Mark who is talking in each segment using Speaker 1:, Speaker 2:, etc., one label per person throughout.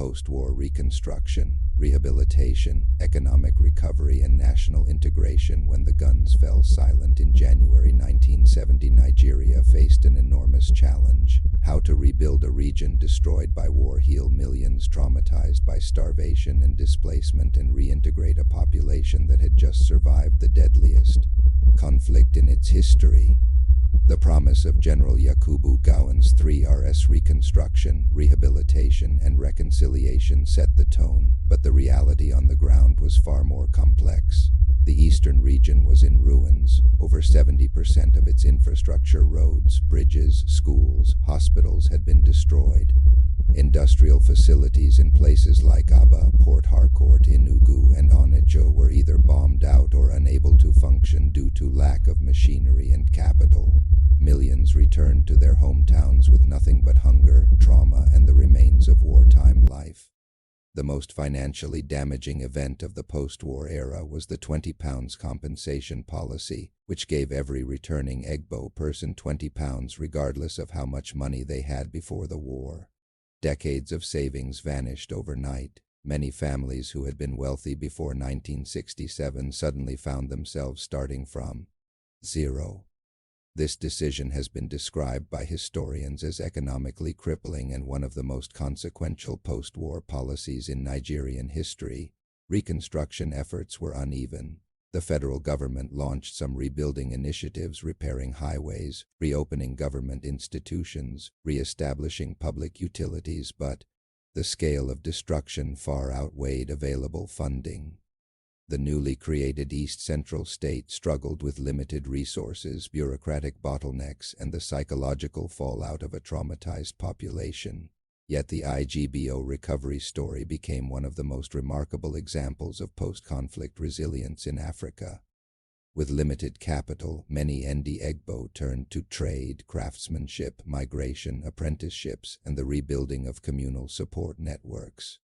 Speaker 1: post-war reconstruction, rehabilitation, economic recovery, and national integration. When the guns fell silent in January 1970, Nigeria faced an enormous challenge: how to rebuild a region destroyed by war, heal millions traumatized by starvation and displacement, and reintegrate a population that had just survived the deadliest conflict in its history. The promise of General Yakubu Gowon's 3Rs: Reconstruction, Rehabilitation, and Reconciliation set the tone, but the reality on the ground was far more complex. The eastern region was in ruins. Over 70% of its infrastructure, roads, bridges, schools, hospitals, had been destroyed. Industrial facilities in places like Aba, Port Harcourt, Enugu, and Onitsha were either bombed out or unable to function due to lack of machinery and capital. Millions returned to their hometowns with nothing but hunger, trauma, and the remains of wartime life. The most financially damaging event of the post-war era was the £20 compensation policy, which gave every returning Igbo person £20 regardless of how much money they had before the war. Decades of savings vanished overnight. Many families who had been wealthy before 1967 suddenly found themselves starting from zero. This decision has been described by historians as economically crippling and one of the most consequential post-war policies in Nigerian history. Reconstruction efforts were uneven. The federal government launched some rebuilding initiatives, repairing highways, reopening government institutions, re-establishing public utilities, but the scale of destruction far outweighed available funding. The newly created East Central State struggled with limited resources, bureaucratic bottlenecks, and the psychological fallout of a traumatized population. Yet the Igbo recovery story became one of the most remarkable examples of post-conflict resilience in Africa. With limited capital, many Ndi Igbo turned to trade, craftsmanship, migration, apprenticeships, and the rebuilding of communal support networks.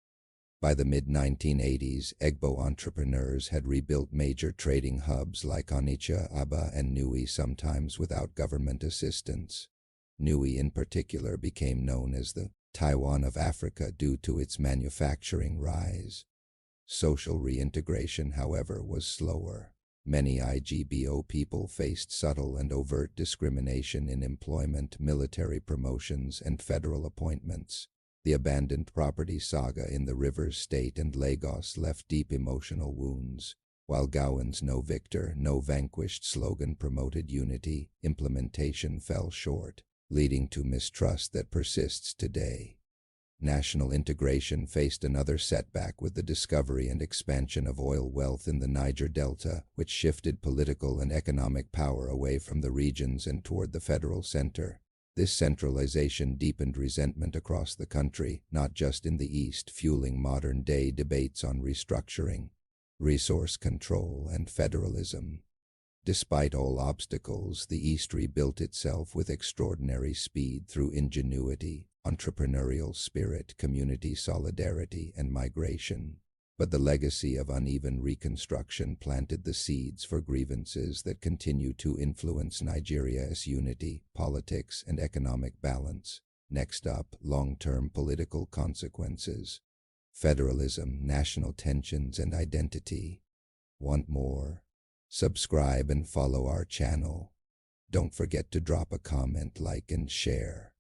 Speaker 1: By the mid-1980s, Igbo entrepreneurs had rebuilt major trading hubs like Onitsha, Aba, and Nui, sometimes without government assistance. Nui in particular became known as the Taiwan of Africa due to its manufacturing rise. Social reintegration, however, was slower. Many Igbo people faced subtle and overt discrimination in employment, military promotions, and federal appointments. The abandoned property saga in the Rivers State and Lagos left deep emotional wounds. While Gowon's "No Victor, No Vanquished" slogan promoted unity, implementation fell short, leading to mistrust that persists today. National integration faced another setback with the discovery and expansion of oil wealth in the Niger Delta, which shifted political and economic power away from the regions and toward the federal center. This centralization deepened resentment across the country, not just in the East, fueling modern-day debates on restructuring, resource control, and federalism. Despite all obstacles, the East rebuilt itself with extraordinary speed through ingenuity, entrepreneurial spirit, community solidarity, and migration. But the legacy of uneven reconstruction planted the seeds for grievances that continue to influence Nigeria's unity, politics, and economic balance. Next up, long-term political consequences. Federalism, national tensions, and identity. Want more? Subscribe and follow our channel. Don't forget to drop a comment, like, and share.